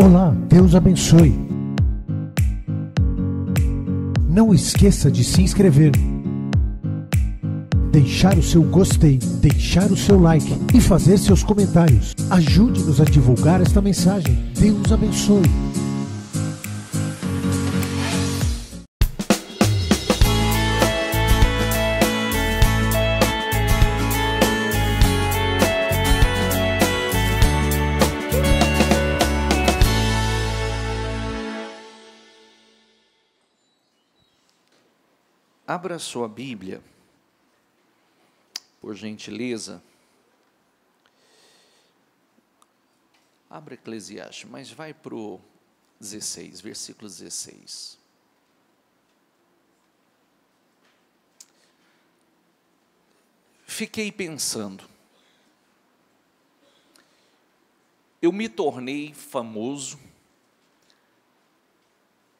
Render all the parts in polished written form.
Olá, Deus abençoe. Não esqueça de se inscrever, deixar o seu gostei, deixar o seu like e fazer seus comentários. Ajude-nos a divulgar esta mensagem. Deus abençoe. Abra sua Bíblia, por gentileza. Abra Eclesiastes, mas vai para o 16, versículo 16. Fiquei pensando, eu me tornei famoso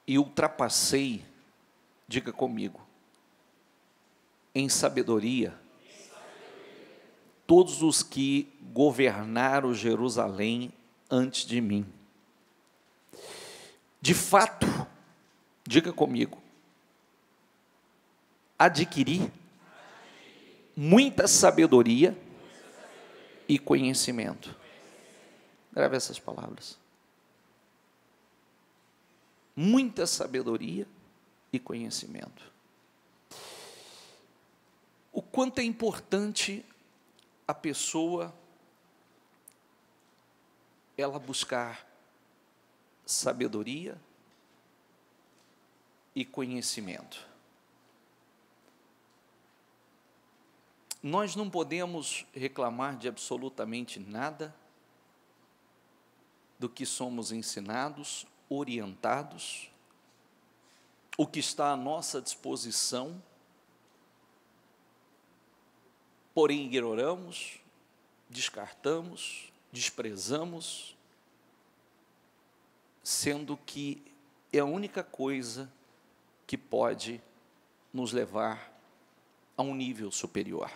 e ultrapassei, diga comigo, em sabedoria, todos os que governaram Jerusalém antes de mim. De fato, diga comigo, adquiri muita sabedoria e conhecimento. Grave essas palavras. Muita sabedoria e conhecimento. O quanto é importante a pessoa ela buscar sabedoria e conhecimento. Nós não podemos reclamar de absolutamente nada do que somos ensinados, orientados, o que está à nossa disposição. Porém, ignoramos, descartamos, desprezamos, sendo que é a única coisa que pode nos levar a um nível superior.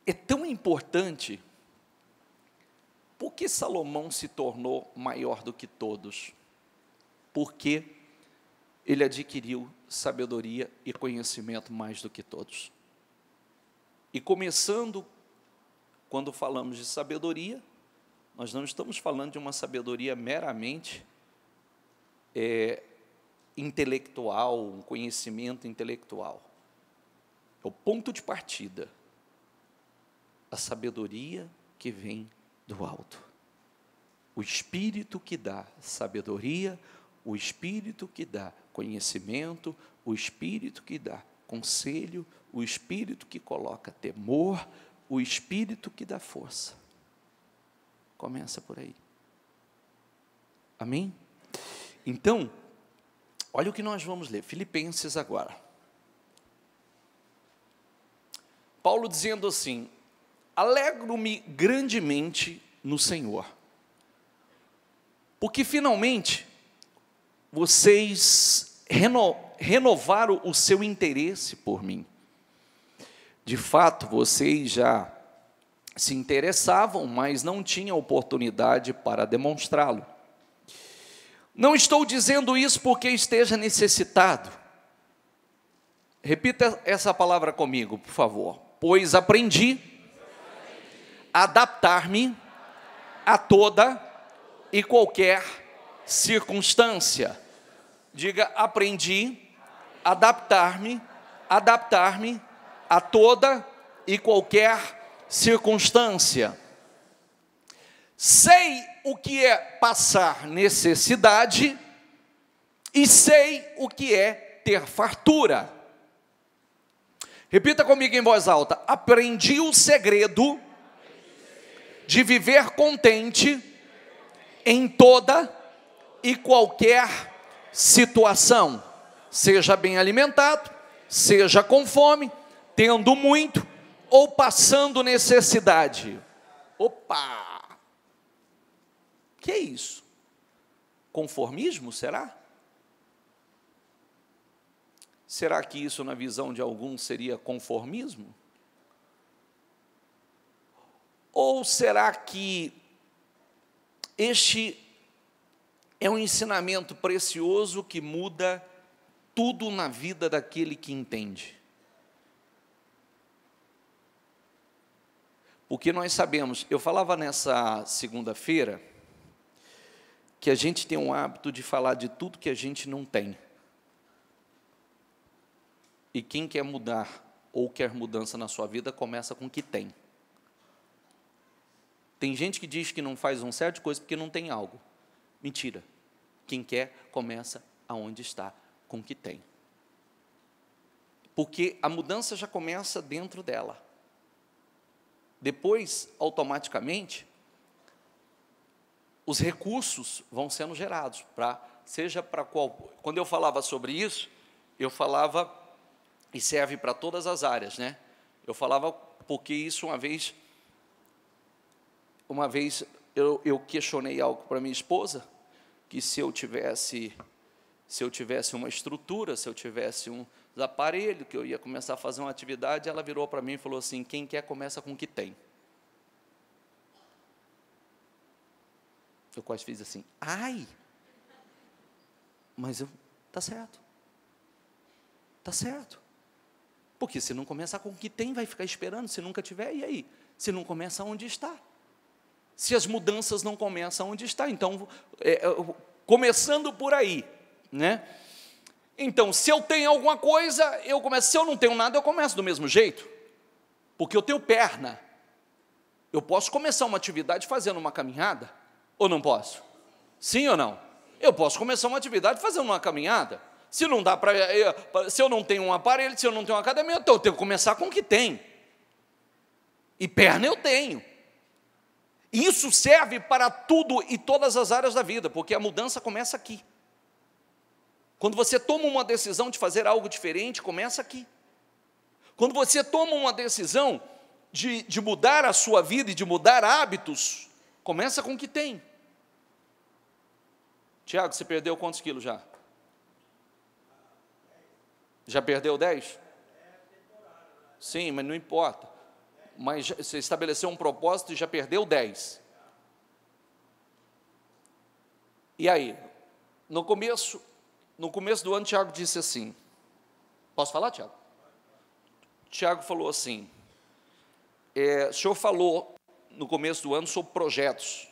É tão importante, porque Salomão se tornou maior do que todos, porque ele adquiriu sabedoria e conhecimento mais do que todos. E começando, quando falamos de sabedoria, nós não estamos falando de uma sabedoria meramente intelectual, um conhecimento intelectual. É o ponto de partida, a sabedoria que vem do alto. O Espírito que dá sabedoria, o Espírito que dá conhecimento, o Espírito que dá conselho, o Espírito que coloca temor, o Espírito que dá força. Começa por aí. Amém? Então, olha o que nós vamos ler, Filipenses agora. Paulo dizendo assim: alegro-me grandemente no Senhor, porque finalmente vocês renovaram o seu interesse por mim. De fato, vocês já se interessavam, mas não tinham oportunidade para demonstrá-lo. Não estou dizendo isso porque esteja necessitado. Repita essa palavra comigo, por favor. Pois aprendi a adaptar-me a toda e qualquer circunstância. Diga, aprendi a adaptar-me a toda e qualquer circunstância. Sei o que é passar necessidade e sei o que é ter fartura. Repita comigo em voz alta: aprendi o segredo de viver contente em toda e qualquer situação, seja bem alimentado, seja com fome, tendo muito ou passando necessidade. Opa! Que é isso? Conformismo, será? Será que isso, na visão de alguns, seria conformismo? Ou será que Este é um ensinamento precioso que muda tudo na vida daquele que entende. Porque nós sabemos, eu falava nessa segunda-feira, que a gente tem um hábito de falar de tudo que a gente não tem. E quem quer mudar ou quer mudança na sua vida, começa com o que tem. Tem gente que diz que não faz um certo coisa porque não tem algo. Mentira. Quem quer, começa aonde está, com o que tem. Porque a mudança já começa dentro dela. Depois, automaticamente, os recursos vão sendo gerados, seja para qual. Quando eu falava sobre isso, eu falava, e serve para todas as áreas, né? Eu falava porque isso uma vez eu questionei algo para minha esposa, que se eu tivesse uma estrutura, se eu tivesse um aparelho, que eu ia começar a fazer uma atividade, ela virou para mim e falou assim: quem quer começa com o que tem. Eu quase fiz assim, ai, mas tá certo, porque se não começar com o que tem, vai ficar esperando, se nunca tiver, e aí? Se não começa onde está, se as mudanças não começam onde está, então, começando por aí, né? Então, se eu tenho alguma coisa, eu começo, se eu não tenho nada, eu começo do mesmo jeito, porque eu tenho perna, eu posso começar uma atividade fazendo uma caminhada, ou não posso? Sim ou não? Eu posso começar uma atividade fazendo uma caminhada. Se não dá se eu não tenho um aparelho, se eu não tenho uma academia, então eu tenho que começar com o que tem. E perna eu tenho. E isso serve para tudo e todas as áreas da vida, porque a mudança começa aqui. Quando você toma uma decisão de fazer algo diferente, começa aqui. Quando você toma uma decisão de mudar a sua vida e de mudar hábitos, começa com o que tem. Tiago, você perdeu quantos quilos já? Já perdeu 10? Sim, mas não importa. Mas você estabeleceu um propósito e já perdeu 10. E aí? No começo do ano, Tiago disse assim, posso falar, Tiago? Tiago falou assim, o senhor falou no começo do ano sobre projetos,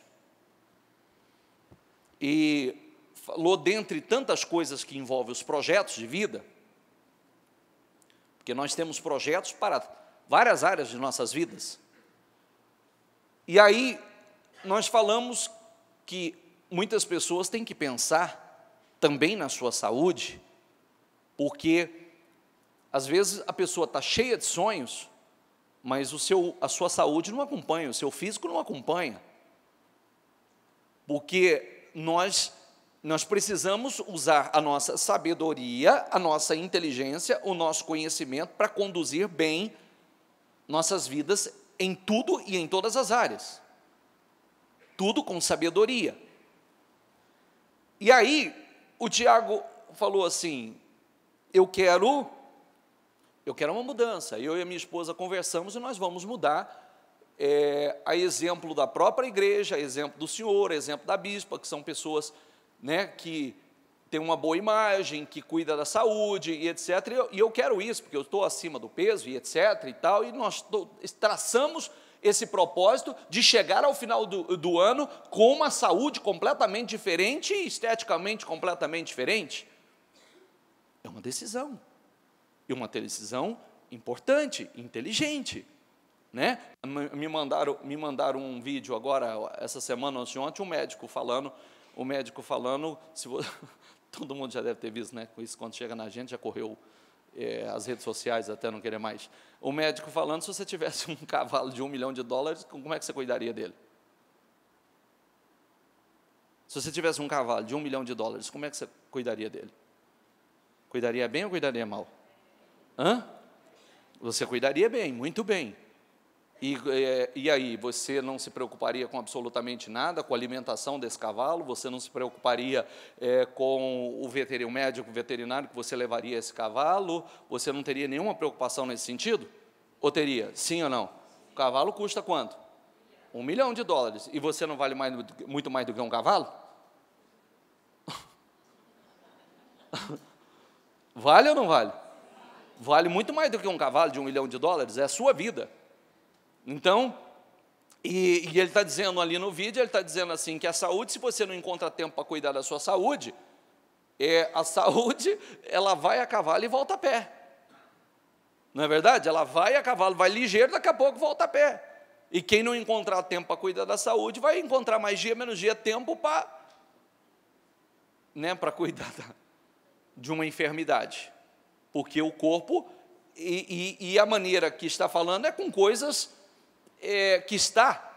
e falou, dentre tantas coisas que envolvem os projetos de vida, porque nós temos projetos para várias áreas de nossas vidas, e aí nós falamos que muitas pessoas têm que pensar também na sua saúde, porque às vezes a pessoa está cheia de sonhos, mas a sua saúde não acompanha, o seu físico não acompanha, porque nós precisamos usar a nossa sabedoria, a nossa inteligência, o nosso conhecimento para conduzir bem nossas vidas em tudo e em todas as áreas, tudo com sabedoria. E aí o Tiago falou assim, eu quero uma mudança. Eu e a minha esposa conversamos e nós vamos mudar, a exemplo da própria igreja, a exemplo do senhor, a exemplo da bispa, que são pessoas, né, que têm uma boa imagem, que cuidam da saúde, e etc. E eu quero isso, porque eu estou acima do peso, e etc. e tal, e nós traçamos esse propósito de chegar ao final do ano com uma saúde completamente diferente e esteticamente completamente diferente. É uma decisão. E uma decisão importante, inteligente, né? Me mandaram um vídeo agora, essa semana, ontem, um médico falando, todo mundo já deve ter visto, né? Com isso, quando chega na gente, já correu as redes sociais até não querer mais. O médico falando, se você tivesse um cavalo de $1 milhão, como é que você cuidaria dele? Se você tivesse um cavalo de $1 milhão, como é que você cuidaria dele? Cuidaria bem ou cuidaria mal? Você cuidaria bem, muito bem. E aí, você não se preocuparia com absolutamente nada, com a alimentação desse cavalo, você não se preocuparia com o médico veterinário que você levaria esse cavalo, você não teria nenhuma preocupação nesse sentido? Ou teria? Sim ou não? O cavalo custa quanto? $1 milhão. E você não vale muito mais do que um cavalo? Vale ou não vale? Vale muito mais do que um cavalo de $1 milhão, é a sua vida. Então, e ele está dizendo ali no vídeo, ele está dizendo assim, que a saúde, se você não encontra tempo para cuidar da sua saúde, a saúde, ela vai a cavalo e volta a pé. Não é verdade? Ela vai a cavalo, vai ligeiro, daqui a pouco volta a pé. E quem não encontrar tempo para cuidar da saúde, vai encontrar mais dia, menos dia, tempo para cuidar de uma enfermidade. Porque o corpo, e a maneira que está falando é com coisas que está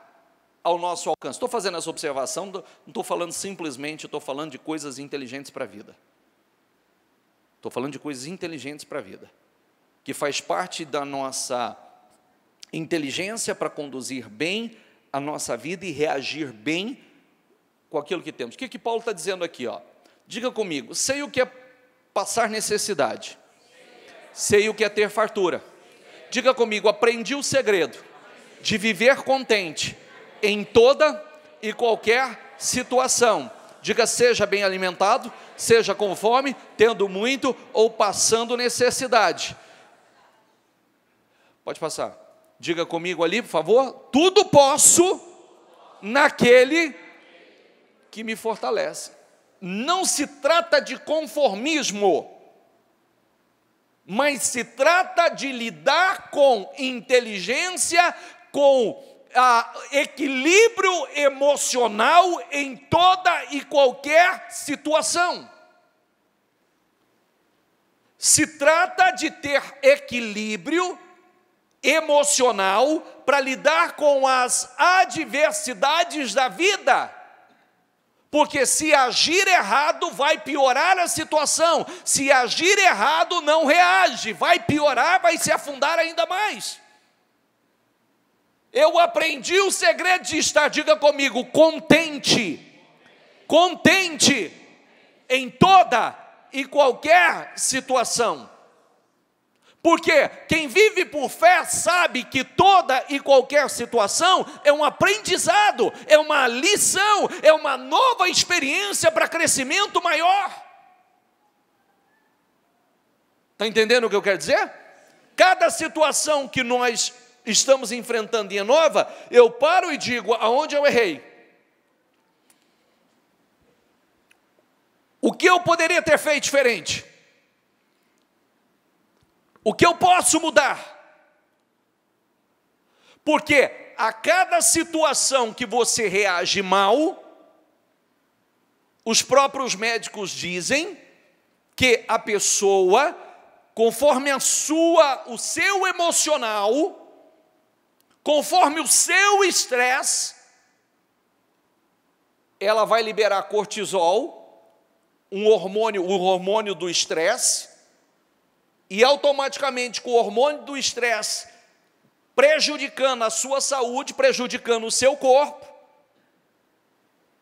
ao nosso alcance. Estou fazendo essa observação, não estou falando simplesmente, estou falando de coisas inteligentes para a vida. Estou falando de coisas inteligentes para a vida, que faz parte da nossa inteligência para conduzir bem a nossa vida e reagir bem com aquilo que temos. O que Paulo está dizendo aqui? Diga comigo, sei o que é passar necessidade, sei o que é ter fartura. Diga comigo, aprendi o segredo de viver contente em toda e qualquer situação. Diga, seja bem alimentado, seja com fome, tendo muito ou passando necessidade. Pode passar. Diga comigo ali, por favor. Tudo posso naquele que me fortalece. Não se trata de conformismo, mas se trata de lidar com inteligência, com equilíbrio emocional em toda e qualquer situação. Se trata de ter equilíbrio emocional para lidar com as adversidades da vida. Porque se agir errado, vai piorar a situação. Se agir errado, não reage, vai piorar, vai se afundar ainda mais. Eu aprendi o segredo de estar, diga comigo, contente em toda e qualquer situação. Porque quem vive por fé sabe que toda e qualquer situação é um aprendizado, é uma lição, é uma nova experiência para crescimento maior. Está entendendo o que eu quero dizer? Cada situação que nós estamos enfrentando e é nova, eu paro e digo, aonde eu errei? O que eu poderia ter feito diferente? O que eu posso mudar? Porque a cada situação que você reage mal, os próprios médicos dizem que a pessoa, conforme o seu emocional, conforme o seu estresse, ela vai liberar cortisol, o hormônio do estresse, e automaticamente com o hormônio do estresse prejudicando a sua saúde, prejudicando o seu corpo,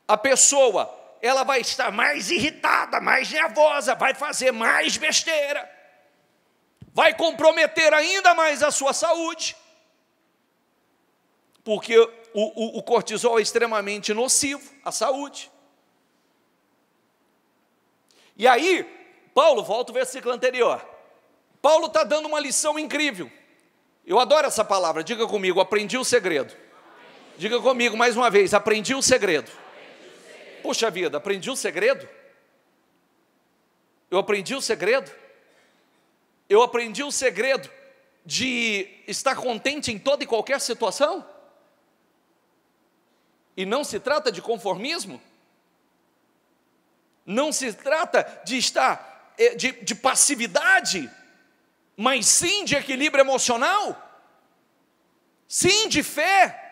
a pessoa, ela vai estar mais irritada, mais nervosa, vai fazer mais besteira, vai comprometer ainda mais a sua saúde, porque o cortisol é extremamente nocivo à saúde. E aí, Paulo, volta ao versículo anterior, Paulo está dando uma lição incrível. Eu adoro essa palavra, diga comigo, aprendi o segredo. Diga comigo mais uma vez, aprendi o segredo. Puxa vida, aprendi o segredo? Eu aprendi o segredo? Eu aprendi o segredo de estar contente em toda e qualquer situação? E não se trata de conformismo? Não se trata de estar de passividade, mas sim de equilíbrio emocional, sim de fé.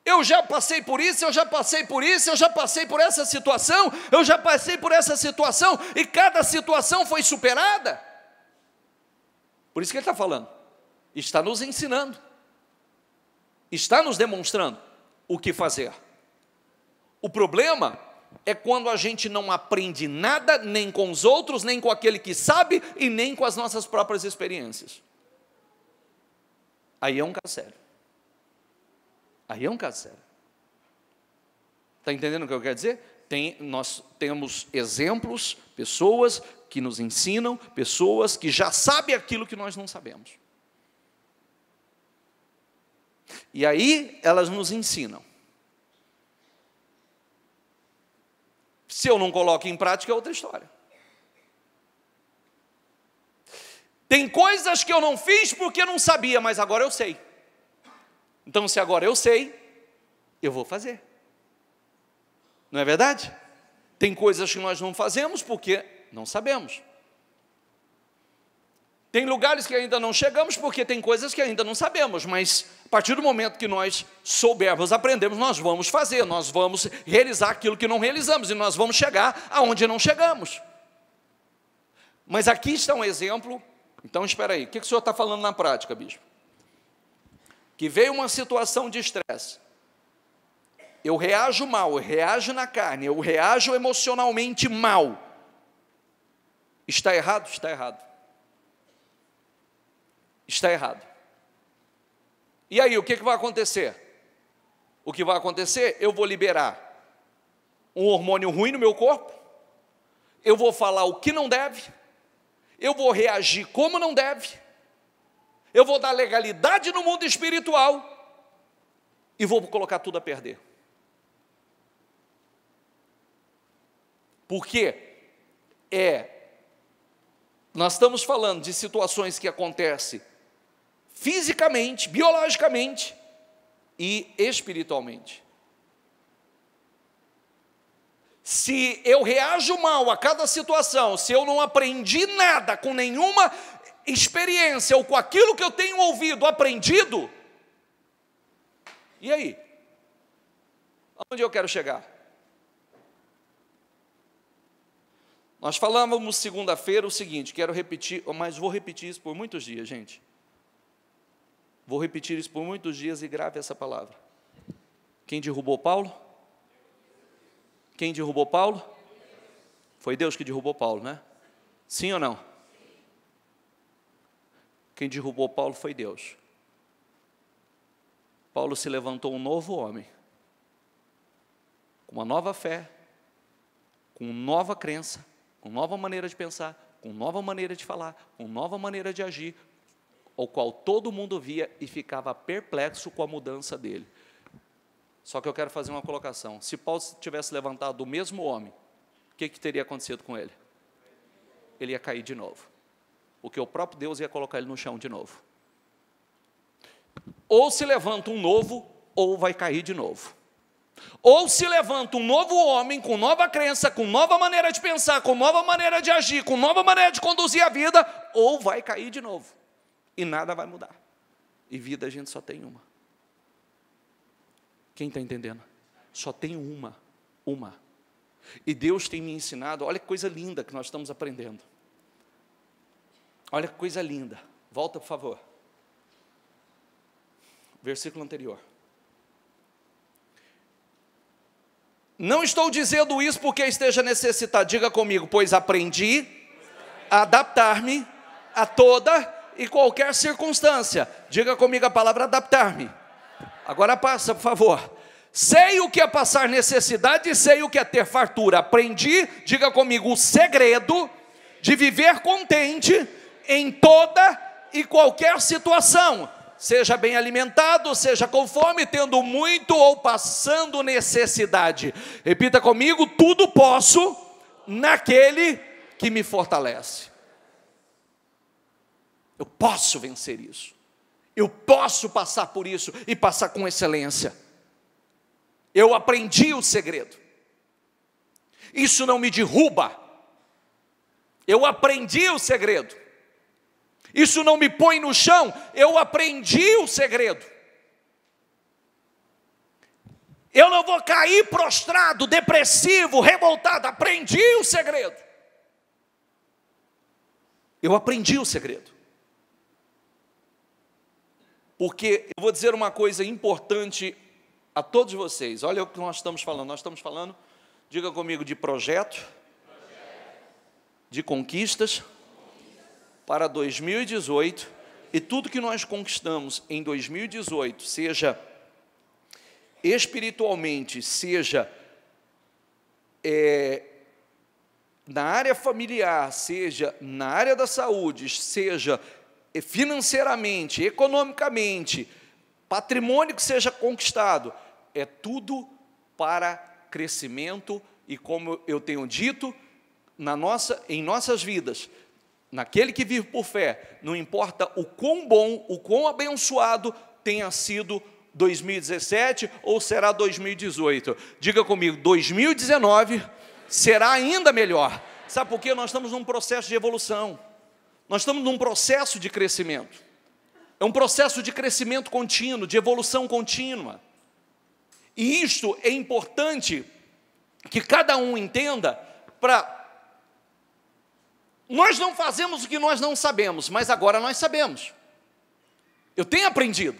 Eu já passei por isso, eu já passei por isso, eu já passei por essa situação, eu já passei por essa situação, e cada situação foi superada. Por isso que ele está falando, está nos ensinando, está nos demonstrando o que fazer. O problema é quando a gente não aprende nada, nem com os outros, nem com aquele que sabe, e nem com as nossas próprias experiências. Aí é um caso sério. Aí é um caso sério. Está entendendo o que eu quero dizer? Nós temos exemplos, pessoas que nos ensinam, pessoas que já sabem aquilo que nós não sabemos. E aí elas nos ensinam. Se eu não coloco em prática, é outra história. Tem coisas que eu não fiz porque eu não sabia, mas agora eu sei. Então, se agora eu sei, eu vou fazer. Não é verdade? Tem coisas que nós não fazemos porque não sabemos. Tem lugares que ainda não chegamos porque tem coisas que ainda não sabemos, mas a partir do momento que nós soubermos, aprendemos, nós vamos fazer, nós vamos realizar aquilo que não realizamos e nós vamos chegar aonde não chegamos. Mas aqui está um exemplo. Então, espera aí, o que o senhor está falando na prática, bispo? Que veio uma situação de estresse. Eu reajo mal, eu reajo na carne, eu reajo emocionalmente mal. Está errado? Está errado. Está errado. E aí, o que vai acontecer? O que vai acontecer? Eu vou liberar um hormônio ruim no meu corpo, eu vou falar o que não deve, eu vou reagir como não deve, eu vou dar legalidade no mundo espiritual e vou colocar tudo a perder. Porque nós estamos falando de situações que acontecem fisicamente, biologicamente e espiritualmente. Se eu reajo mal a cada situação, se eu não aprendi nada com nenhuma experiência ou com aquilo que eu tenho ouvido, aprendido, e aí? Aonde eu quero chegar? Nós falávamos segunda-feira o seguinte, quero repetir, mas vou repetir isso por muitos dias, gente. Vou repetir isso por muitos dias e grave essa palavra. Quem derrubou Paulo? Quem derrubou Paulo? Foi Deus que derrubou Paulo, né? Sim ou não? Quem derrubou Paulo foi Deus. Paulo se levantou um novo homem, com uma nova fé, com nova crença, com nova maneira de pensar, com nova maneira de falar, com nova maneira de agir, o qual todo mundo via e ficava perplexo com a mudança dele. Só que eu quero fazer uma colocação. Se Paulo tivesse levantado o mesmo homem, o que teria acontecido com ele? Ele ia cair de novo. Porque o próprio Deus ia colocar ele no chão de novo. Ou se levanta um novo, ou vai cair de novo. Ou se levanta um novo homem, com nova crença, com nova maneira de pensar, com nova maneira de agir, com nova maneira de conduzir a vida, ou vai cair de novo. E nada vai mudar. E vida a gente só tem uma. Quem está entendendo? Só tem uma. E Deus tem me ensinado, olha que coisa linda que nós estamos aprendendo. Olha que coisa linda. Volta, por favor. Versículo anterior. Não estou dizendo isso porque esteja necessitado. Diga comigo, pois aprendi a adaptar-me a toda e qualquer circunstância. Diga comigo a palavra adaptar-me. Agora passa, por favor. Sei o que é passar necessidade e sei o que é ter fartura. Aprendi, diga comigo, o segredo de viver contente em toda e qualquer situação. Seja bem alimentado, seja com fome, tendo muito ou passando necessidade. Repita comigo, tudo posso naquele que me fortalece. Eu posso vencer isso. Eu posso passar por isso e passar com excelência. Eu aprendi o segredo. Isso não me derruba. Eu aprendi o segredo. Isso não me põe no chão. Eu aprendi o segredo. Eu não vou cair prostrado, depressivo, revoltado. Aprendi o segredo. Eu aprendi o segredo. Porque eu vou dizer uma coisa importante a todos vocês. Olha o que nós estamos falando. Nós estamos falando, diga comigo, de projeto, de conquistas para 2018. E tudo que nós conquistamos em 2018, seja espiritualmente, seja na área familiar, seja na área da saúde, seja financeiramente, economicamente, patrimônio que seja conquistado, é tudo para crescimento e, como eu tenho dito, em nossas vidas, naquele que vive por fé, não importa o quão bom, o quão abençoado tenha sido 2017 ou será 2018. Diga comigo, 2019 será ainda melhor. Sabe por quê? Nós estamos num processo de evolução. Nós estamos num processo de crescimento. É um processo de crescimento contínuo, de evolução contínua. E isto é importante que cada um entenda Nós não fazemos o que nós não sabemos, mas agora nós sabemos. Eu tenho aprendido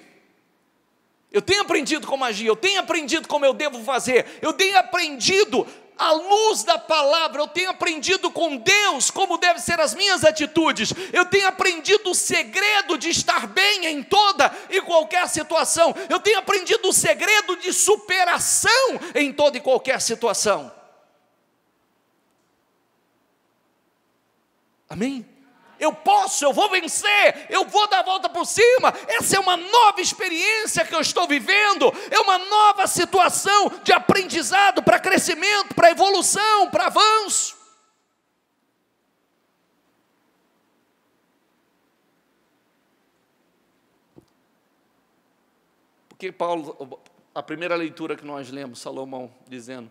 como agir, eu tenho aprendido como eu devo fazer, eu tenho aprendido à luz da palavra, eu tenho aprendido com Deus como devem ser as minhas atitudes, eu tenho aprendido o segredo de estar bem em toda e qualquer situação, eu tenho aprendido o segredo de superação em toda e qualquer situação. Amém? Eu vou vencer, eu vou dar a volta por cima. Essa é uma nova experiência que eu estou vivendo, é uma nova situação de aprendizado, para crescimento, para evolução, para avanço. Porque Paulo, a primeira leitura que nós lemos, Salomão dizendo: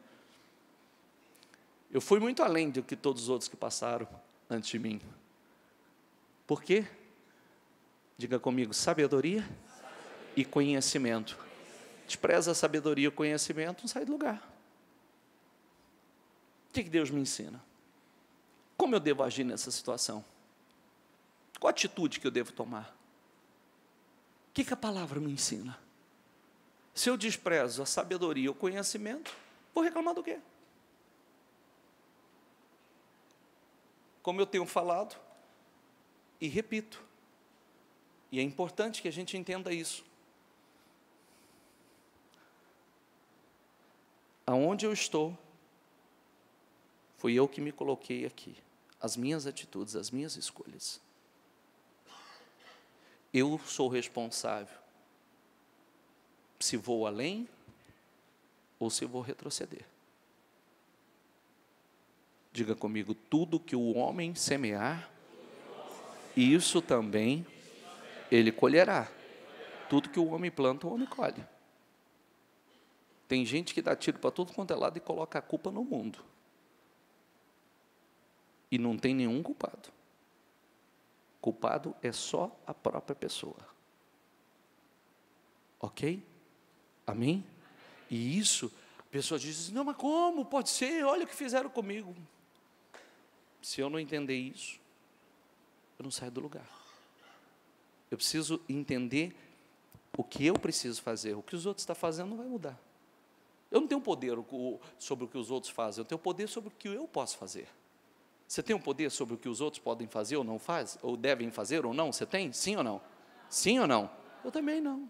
eu fui muito além do que todos os outros que passaram antes de mim. Por quê? Diga comigo, sabedoria e conhecimento. Despreza a sabedoria e o conhecimento, não sai do lugar. O que Deus me ensina? Como eu devo agir nessa situação? Qual atitude que eu devo tomar? O que a palavra me ensina? Se eu desprezo a sabedoria e o conhecimento, vou reclamar do quê? Como eu tenho falado, e repito, e é importante que a gente entenda isso. Aonde eu estou, fui eu que me coloquei aqui. As minhas atitudes, as minhas escolhas. Eu sou responsável se vou além ou se vou retroceder. Diga comigo, tudo que o homem semear, isso também ele colherá. Tudo que o homem planta, o homem colhe. Tem gente que dá tiro para tudo quanto é lado e coloca a culpa no mundo. E não tem nenhum culpado. Culpado é só a própria pessoa. Ok? Amém? E isso, a pessoa diz, não, mas como? Pode ser, olha o que fizeram comigo. Se eu não entender isso, eu não saio do lugar. Eu preciso entender o que eu preciso fazer. O que os outros estão fazendo não vai mudar. Eu não tenho poder sobre o que os outros fazem. Eu tenho poder sobre o que eu posso fazer. Você tem um poder sobre o que os outros podem fazer ou não fazem? Ou devem fazer ou não? Você tem? Sim ou não? Sim ou não? Eu também não.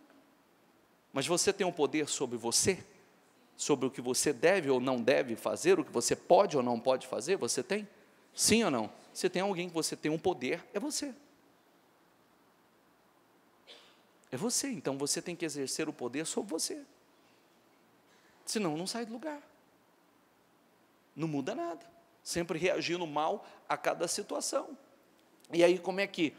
Mas você tem um poder sobre você? Sobre o que você deve ou não deve fazer? O que você pode ou não pode fazer? Você tem? Sim ou não? Se tem alguém que você tem um poder, é você. É você, então você tem que exercer o poder sobre você. Senão não sai do lugar. Não muda nada. Sempre reagindo mal a cada situação. E aí como é que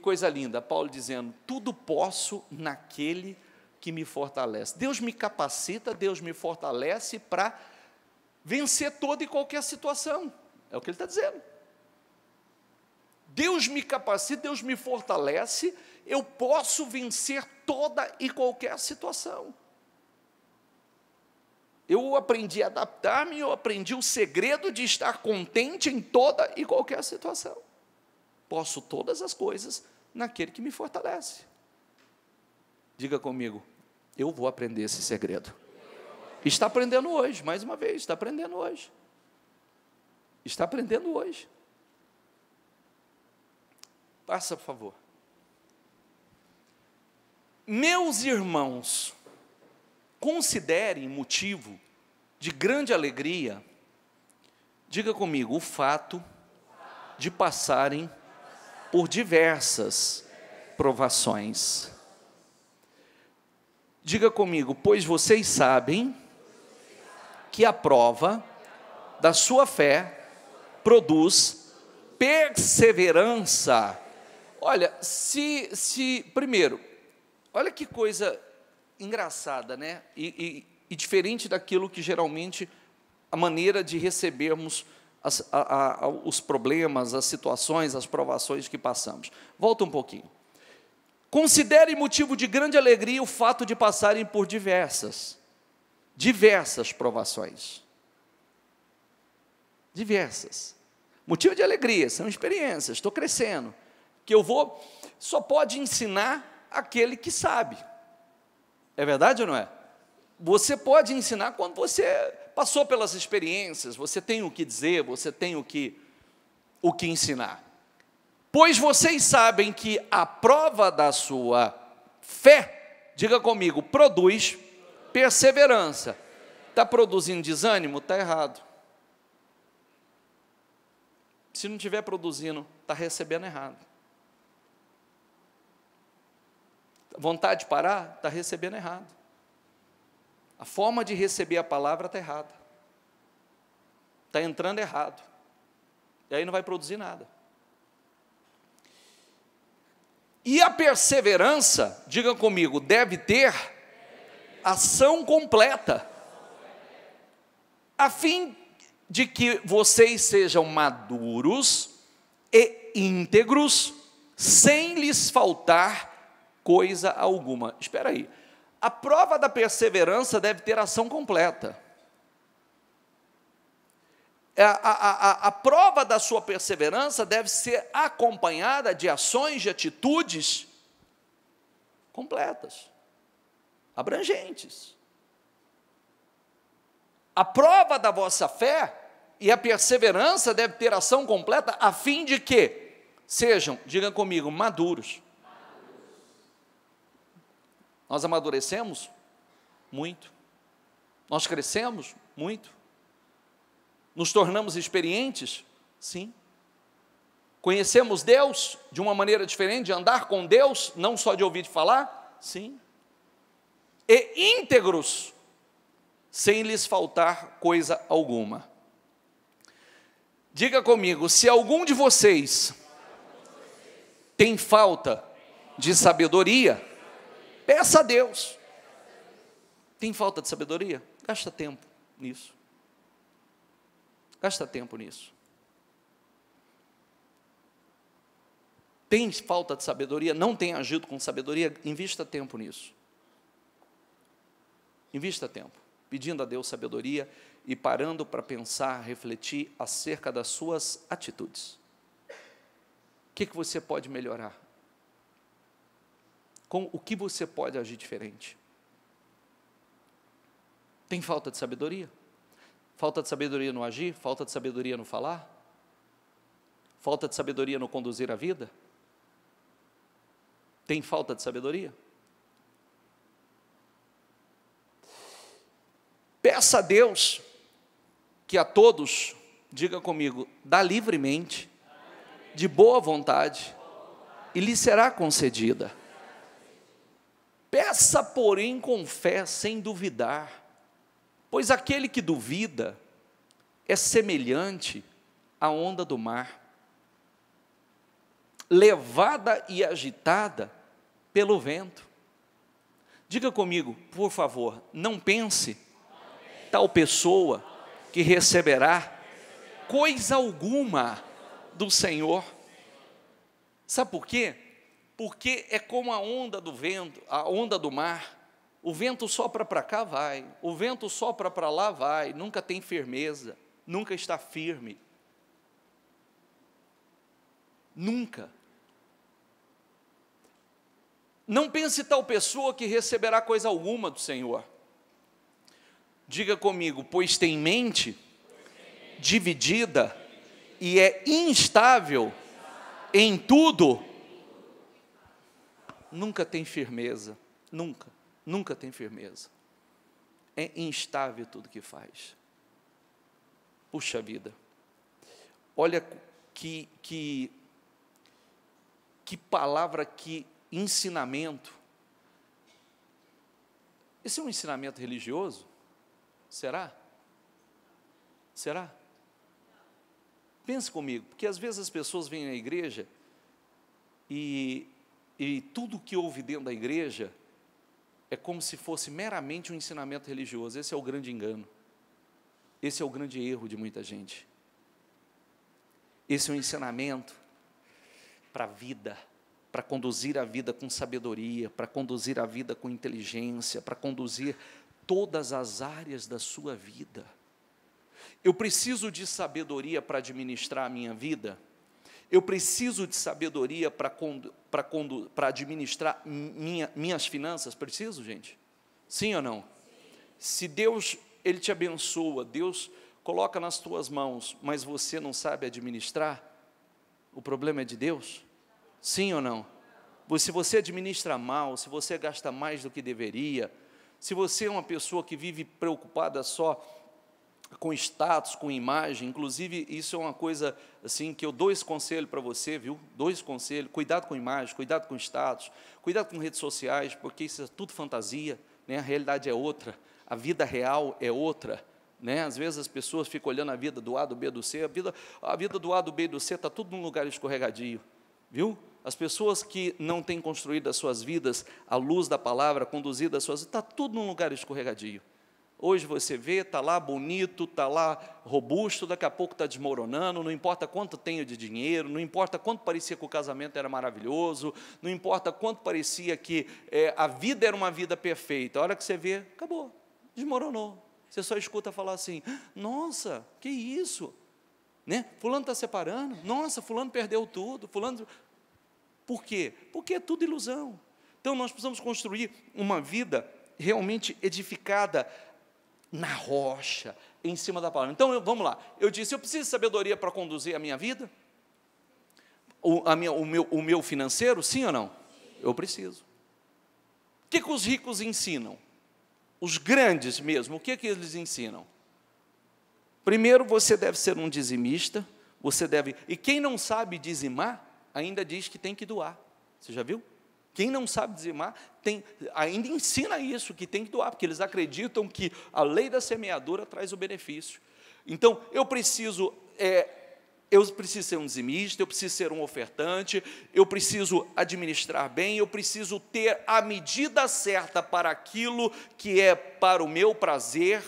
coisa linda, Paulo dizendo, tudo posso naquele que me fortalece. Deus me capacita, Deus me fortalece para vencer toda e qualquer situação. É o que ele está dizendo. Deus me capacita, Deus me fortalece, eu posso vencer toda e qualquer situação. Eu aprendi a adaptar-me, eu aprendi o segredo de estar contente em toda e qualquer situação. Posso todas as coisas naquele que me fortalece. Diga comigo, eu vou aprender esse segredo. Está aprendendo hoje, mais uma vez, está aprendendo hoje. Está aprendendo hoje. Passa, por favor. Meus irmãos, considerem motivo de grande alegria, diga comigo, o fato de passarem por diversas provações. Diga comigo, pois vocês sabem que a prova da sua fé produz perseverança. Olha, primeiro, olha que coisa engraçada, né? E diferente daquilo que geralmente a maneira de recebermos os problemas, as situações, as provações que passamos. Volta um pouquinho. Considere motivo de grande alegria o fato de passarem por diversas provações. Diversas. Motivo de alegria, são experiências, estou crescendo. Que só pode ensinar aquele que sabe. É verdade ou não é? Você pode ensinar quando você passou pelas experiências, você tem o que dizer, você tem o que ensinar. Pois vocês sabem que a prova da sua fé, diga comigo, produz perseverança. Está produzindo desânimo? Está errado. Se não estiver produzindo, está recebendo errado. Vontade de parar? Está recebendo errado. A forma de receber a palavra está errada. Está entrando errado. E aí não vai produzir nada. E a perseverança, diga comigo, deve ter ação completa, a fim de que vocês sejam maduros e íntegros, sem lhes faltar coisa alguma. Espera aí, a prova da perseverança deve ter ação completa. A prova da sua perseverança deve ser acompanhada de ações, de atitudes completas, abrangentes. A prova da vossa fé e a perseverança deve ter ação completa, a fim de que sejam, diga comigo, maduros. Nós amadurecemos? Muito. Nós crescemos? Muito. Nos tornamos experientes? Sim. Conhecemos Deus de uma maneira diferente, de andar com Deus, não só de ouvir falar? Sim. E íntegros, sem lhes faltar coisa alguma. Diga comigo, se algum de vocês tem falta de sabedoria, peça a Deus. Tem falta de sabedoria? Gasta tempo nisso. Gasta tempo nisso. Tem falta de sabedoria? Não tem agido com sabedoria? Invista tempo nisso. Invista tempo, pedindo a Deus sabedoria e parando para pensar, refletir acerca das suas atitudes. O que você pode melhorar? Com o que você pode agir diferente? Tem falta de sabedoria? Falta de sabedoria no agir? Falta de sabedoria no falar? Falta de sabedoria no conduzir a vida? Tem falta de sabedoria? Peça a Deus que a todos, diga comigo, dá livremente, de boa vontade, e lhe será concedida. Peça, porém, com fé, sem duvidar, pois aquele que duvida é semelhante à onda do mar, levada e agitada pelo vento. Diga comigo, por favor, não pense tal pessoa que receberá coisa alguma do Senhor. Sabe por quê? Porque é como a onda do vento, a onda do mar. O vento sopra para cá, vai. O vento sopra para lá, vai. Nunca tem firmeza, nunca está firme. Nunca. Não pense tal pessoa que receberá coisa alguma do Senhor. Diga comigo, pois tem mente dividida e é instável em tudo, nunca tem firmeza, nunca tem firmeza. é instável tudo que faz. Puxa vida, olha que palavra, que ensinamento. Esse é um ensinamento religioso? Será? Será? Pense comigo, porque às vezes as pessoas vêm à igreja e tudo que houve dentro da igreja é como se fosse meramente um ensinamento religioso. Esse é o grande engano. Esse é o grande erro de muita gente. Esse é um ensinamento para a vida, para conduzir a vida com sabedoria, para conduzir a vida com inteligência, para conduzir todas as áreas da sua vida. Eu preciso de sabedoria para administrar a minha vida. Eu preciso de sabedoria para administrar minhas finanças. Preciso, gente? Sim ou não? Se Deus, Ele te abençoa, Deus coloca nas tuas mãos, mas você não sabe administrar, o problema é de Deus? Sim ou não? Se você administra mal, se você gasta mais do que deveria, se você é uma pessoa que vive preocupada só com status, com imagem, inclusive isso é uma coisa assim que eu dou esse conselho para você, viu? Dou esse conselho: cuidado com imagem, cuidado com status, cuidado com redes sociais, porque isso é tudo fantasia, né? A realidade é outra, a vida real é outra, né? Às vezes as pessoas ficam olhando a vida do A, do B, do C, a vida do A, do B e do C está tudo num lugar escorregadio, viu? As pessoas que não têm construído as suas vidas à luz da palavra, conduzido as suas vidas, está tudo num lugar escorregadio. Hoje você vê, está lá bonito, está lá robusto, daqui a pouco está desmoronando, não importa quanto tenho de dinheiro, não importa quanto parecia que o casamento era maravilhoso, não importa quanto parecia que a vida era uma vida perfeita, a hora que você vê, acabou, desmoronou. Você só escuta falar assim: nossa, que isso? Né? Fulano está separando, nossa, fulano perdeu tudo, fulano... Por quê? Porque é tudo ilusão. Então nós precisamos construir uma vida realmente edificada na rocha, em cima da palavra. Então, vamos lá. Eu disse, eu preciso de sabedoria para conduzir a minha vida? O meu financeiro, sim ou não? Eu preciso. O que os ricos ensinam? Os grandes mesmo, o que eles ensinam? Primeiro, você deve ser um dizimista, e quem não sabe dizimar, ainda diz que tem que doar. Você já viu? Quem não sabe dizimar, ainda ensina isso, que tem que doar, porque eles acreditam que a lei da semeadura traz o benefício. Então, eu preciso ser um dizimista, eu preciso ser um ofertante, eu preciso administrar bem, eu preciso ter a medida certa para aquilo que é para o meu prazer,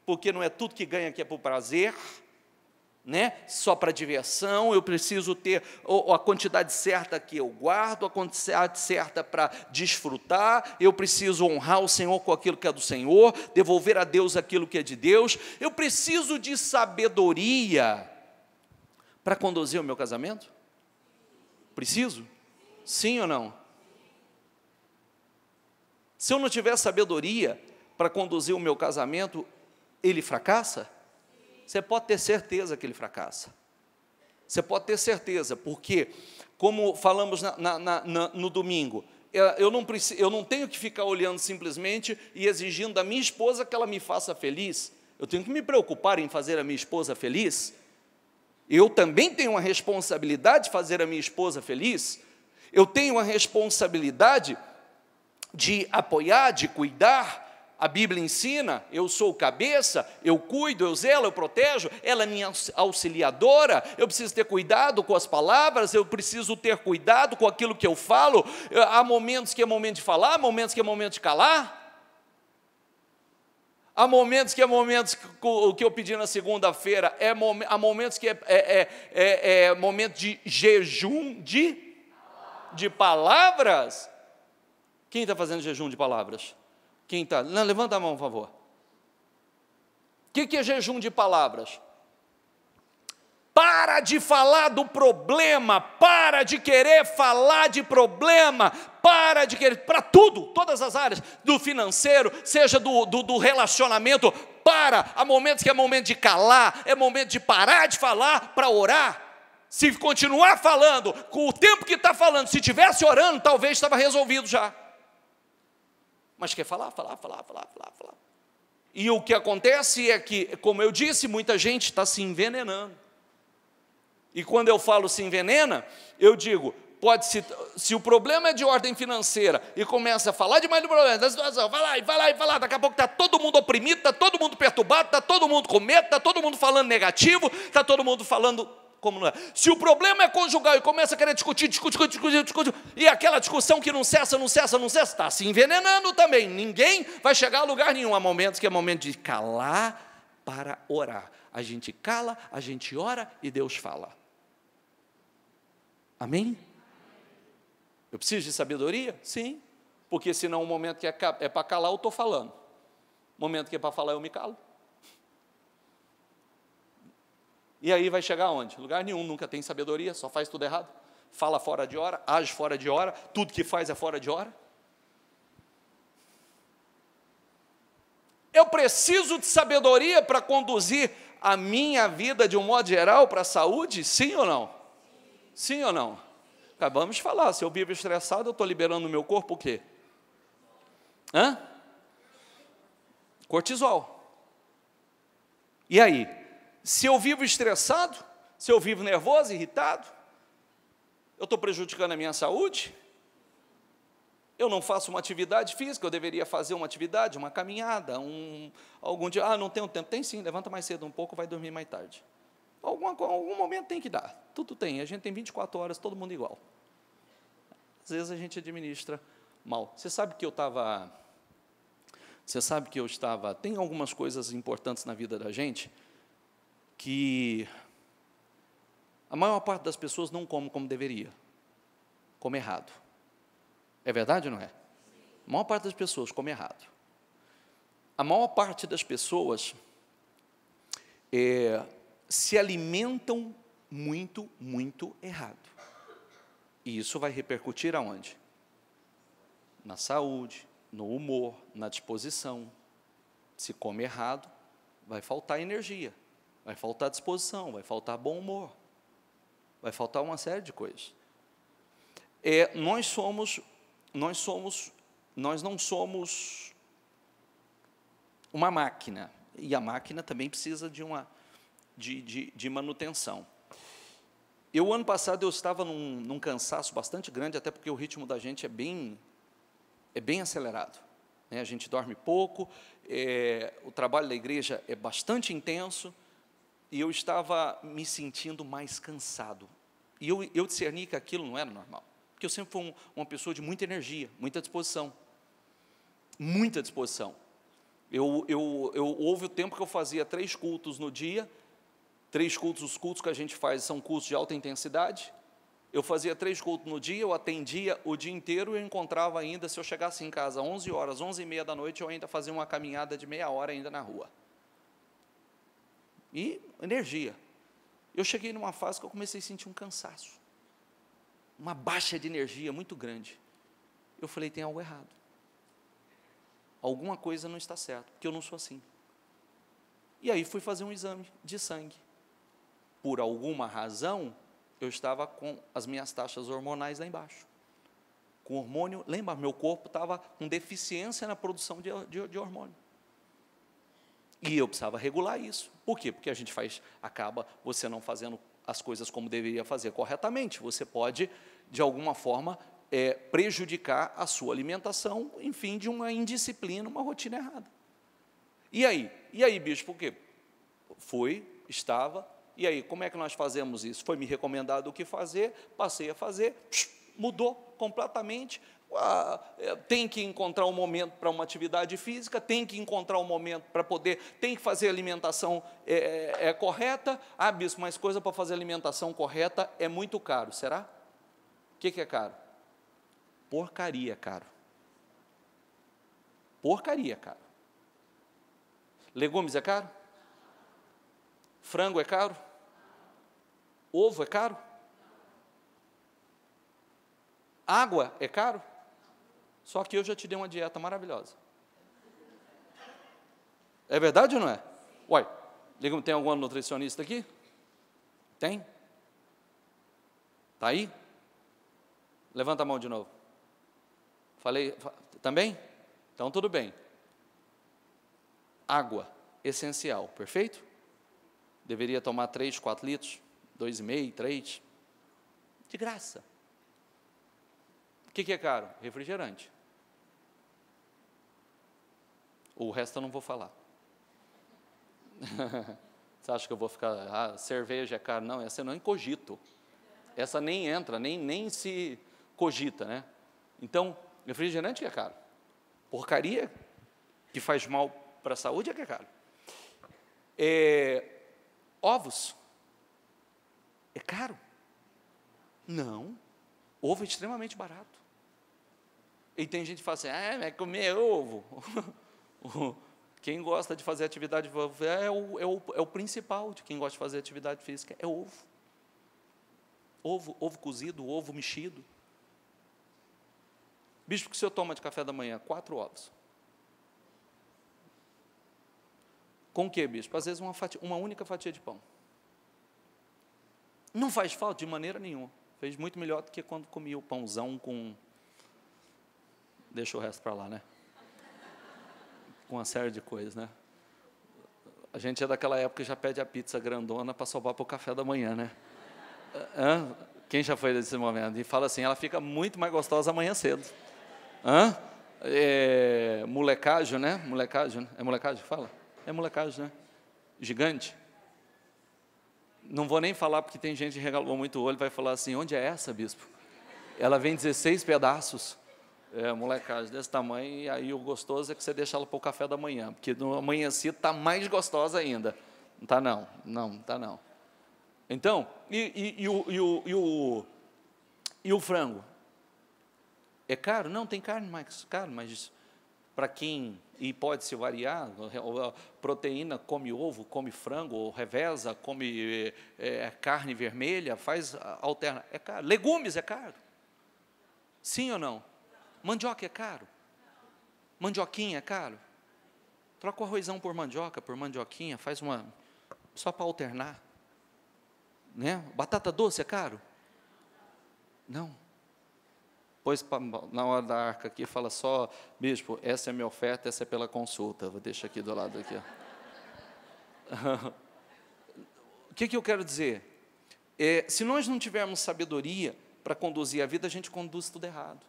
porque não é tudo que ganha que é por prazer, né? Só para diversão. Eu preciso ter a quantidade certa que eu guardo, a quantidade certa para desfrutar. Eu preciso honrar o Senhor com aquilo que é do Senhor, devolver a Deus aquilo que é de Deus. Eu preciso de sabedoria para conduzir o meu casamento? Preciso? Sim ou não? Se eu não tiver sabedoria para conduzir o meu casamento, ele fracassa? Você pode ter certeza que ele fracassa. Você pode ter certeza, porque, como falamos no domingo, eu não tenho que ficar olhando simplesmente e exigindo da minha esposa que ela me faça feliz. Eu tenho que me preocupar em fazer a minha esposa feliz. Eu também tenho uma responsabilidade de fazer a minha esposa feliz. Eu tenho a responsabilidade de apoiar, de cuidar. A Bíblia ensina, eu sou o cabeça, eu cuido, eu zelo, eu protejo, ela é minha auxiliadora, eu preciso ter cuidado com as palavras, eu preciso ter cuidado com aquilo que eu falo. Há momentos que é momento de falar, há momentos que é momento de calar. Há momentos que é momentos que o que eu pedi na segunda-feira, há momentos que é momento de jejum de palavras. Quem está fazendo jejum de palavras? Quem está? Levanta a mão, por favor. O que é jejum de palavras? Para de falar do problema, para de querer falar de problema, para de querer, para tudo, todas as áreas, do financeiro, seja do relacionamento, há momentos que é momento de calar, é momento de parar de falar para orar. Se continuar falando, com o tempo que está falando, se estivesse orando, talvez estava resolvido já. Mas quer falar. E o que acontece é que, como eu disse, muita gente está se envenenando. E quando eu falo se envenena, eu digo, se o problema é de ordem financeira e começa a falar demais do problema, da situação, vai lá, daqui a pouco está todo mundo oprimido, está todo mundo perturbado, está todo mundo com medo, está todo mundo falando negativo, está todo mundo falando como não é. Se o problema é conjugal e começa a querer discutir, e aquela discussão que não cessa, está se envenenando também. Ninguém vai chegar a lugar nenhum. Há momentos que é momento de calar para orar. A gente cala, a gente ora e Deus fala. Amém? Eu preciso de sabedoria? Sim. Porque senão o momento que é para calar, eu estou falando. O momento que é para falar, eu me calo. E aí vai chegar aonde? Lugar nenhum, nunca tem sabedoria, só faz tudo errado. Fala fora de hora, age fora de hora, tudo que faz é fora de hora. Eu preciso de sabedoria para conduzir a minha vida de um modo geral para a saúde? Sim ou não? Sim ou não? Acabamos de falar, se eu vivo estressado, eu estou liberando no meu corpo o quê? Cortisol. E aí? Se eu vivo estressado, se eu vivo nervoso, irritado, eu estou prejudicando a minha saúde? Eu não faço uma atividade física, eu deveria fazer uma atividade, uma caminhada, algum dia, não tenho tempo. Tem sim, levanta mais cedo um pouco, vai dormir mais tarde. Algum momento tem que dar, tudo tem, a gente tem 24 horas, todo mundo igual. Às vezes a gente administra mal. Você sabe que eu estava, tem algumas coisas importantes na vida da gente, que a maior parte das pessoas não come como deveria, come errado. É verdade ou não é? A maior parte das pessoas come errado. A maior parte das pessoas se alimentam muito, muito errado. E isso vai repercutir aonde? Na saúde, no humor, na disposição. Se come errado, vai faltar energia. Vai faltar disposição, vai faltar bom humor, vai faltar uma série de coisas. Nós não somos uma máquina, e a máquina também precisa de manutenção. Ano passado, eu estava num cansaço bastante grande, até porque o ritmo da gente é bem acelerado. Né? A gente dorme pouco, o trabalho da igreja é bastante intenso, e eu estava me sentindo mais cansado. E eu discerni que aquilo não era normal. Porque eu sempre fui uma pessoa de muita energia, muita disposição. Muita disposição. Houve o tempo que eu fazia 3 cultos no dia. 3 cultos, os cultos que a gente faz são cultos de alta intensidade. Eu fazia 3 cultos no dia, eu atendia o dia inteiro e eu encontrava ainda, se eu chegasse em casa às 11 horas, 11h30 da noite, eu ainda fazia uma caminhada de meia hora ainda na rua. E energia. Eu cheguei numa fase que eu comecei a sentir um cansaço, uma baixa de energia muito grande. Eu falei, tem algo errado. Alguma coisa não está certa, porque eu não sou assim. E aí fui fazer um exame de sangue. Por alguma razão, eu estava com as minhas taxas hormonais lá embaixo. Com hormônio, lembra, meu corpo estava com deficiência na produção de hormônio. E eu precisava regular isso. Por quê? Porque a gente acaba você não fazendo as coisas como deveria fazer corretamente. Você pode, de alguma forma, prejudicar a sua alimentação, enfim, de uma indisciplina, uma rotina errada. E aí, bispo, por quê? Estava, e aí, como é que nós fazemos isso? Foi me recomendado o que fazer, passei a fazer, mudou completamente. Tem que encontrar um momento para uma atividade física, tem que encontrar um momento para tem que fazer a alimentação correta. Bispo, mas coisa para fazer alimentação correta é muito caro, será? O que é caro? Porcaria, caro. Porcaria, caro. Legumes é caro? Frango é caro? Ovo é caro? Água é caro? Só que eu já te dei uma dieta maravilhosa. É verdade ou não é? Uai, tem algum nutricionista aqui? Tem? Está aí? Levanta a mão de novo. Falei, também? Então tudo bem. Água, essencial, perfeito? Deveria tomar 3, 4 litros, 2,5, 3, de graça. O que é caro? Refrigerante. O resto eu não vou falar. Você acha que eu vou ficar, cerveja é caro? Não, essa eu não cogito. Essa nem entra, nem se cogita, né? Então, refrigerante é caro. Porcaria que faz mal para a saúde é que é caro. Ovos. É caro? Não. Ovo é extremamente barato. E tem gente que fala assim, vai comer ovo. Quem gosta de fazer atividade é o principal de quem gosta de fazer atividade física, é ovo. Ovo cozido, ovo mexido. Bispo, que o senhor toma de café da manhã? 4 ovos. Com o que, bispo? Às vezes uma única fatia de pão. Não faz falta de maneira nenhuma. Fez muito melhor do que quando comia o pãozão com... Deixa o resto para lá, né? Com uma série de coisas, né? A gente é daquela época que já pede a pizza grandona para sobrar para o café da manhã, né? Quem já foi desse momento? E fala assim, ela fica muito mais gostosa amanhã cedo. Molecagem, né? Molecagem, é molecagem que fala? É molecagem, né? Gigante. Não vou nem falar, porque tem gente que regalou muito o olho, vai falar assim, onde é essa, bispo? Ela vem 16 pedaços. Molecagem desse tamanho, e aí o gostoso é que você deixa ela para o café da manhã, porque no amanhecido está mais gostosa ainda. Não está não, não está não. Então, e o frango? É caro? Não, tem carne mais caro, mas para quem, e pode se variar, proteína, come ovo, come frango, ou reveza, come carne vermelha, alterna, é caro. Legumes é caro? Sim ou não? Mandioca é caro? Mandioquinha é caro? Troca o arrozão por mandioca, por mandioquinha, faz uma, só para alternar. Né? Batata doce é caro? Não. Pois na hora da arca aqui fala só, bispo, essa é a minha oferta, essa é pela consulta. Vou deixar aqui do lado aqui. O que eu quero dizer? Se nós não tivermos sabedoria para conduzir a vida, a gente conduz tudo errado.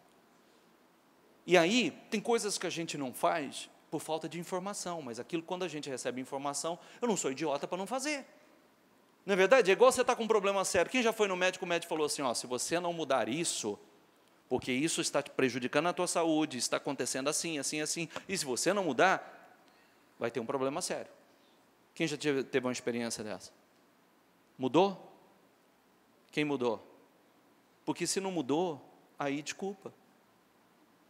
E aí, tem coisas que a gente não faz por falta de informação, mas aquilo, quando a gente recebe informação, eu não sou idiota para não fazer. Não é verdade? É igual você está com um problema sério. Quem já foi no médico, o médico falou assim, se você não mudar isso, porque isso está te prejudicando a tua saúde, está acontecendo assim, assim, assim, e se você não mudar, vai ter um problema sério. Quem já teve uma experiência dessa? Mudou? Quem mudou? Porque se não mudou, aí desculpa.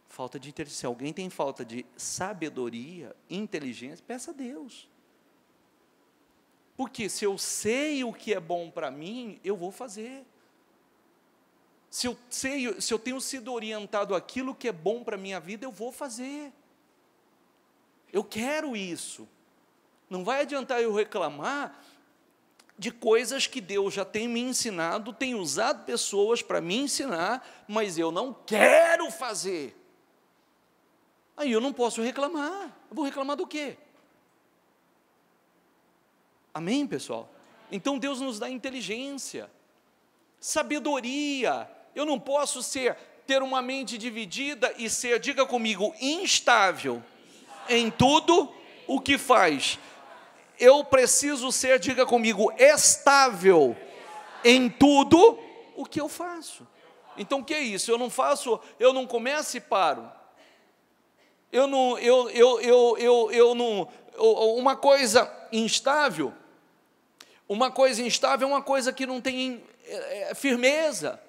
Falta de inteligência. Se alguém tem falta de sabedoria, inteligência, peça a Deus. Porque se eu sei o que é bom para mim, eu vou fazer. Se eu tenho sido orientado àquilo que é bom para a minha vida, eu vou fazer. Eu quero isso. Não vai adiantar eu reclamar de coisas que Deus já tem me ensinado, tem usado pessoas para me ensinar, mas eu não quero fazer. Aí eu não posso reclamar. Eu vou reclamar do quê? Amém, pessoal? Então Deus nos dá inteligência, sabedoria. Eu não posso ter uma mente dividida e ser, diga comigo, instável em tudo o que faz. Eu preciso ser, diga comigo, estável em tudo o que eu faço. Então o que é isso? Eu não começo e paro. Uma coisa instável é uma coisa que não tem firmeza.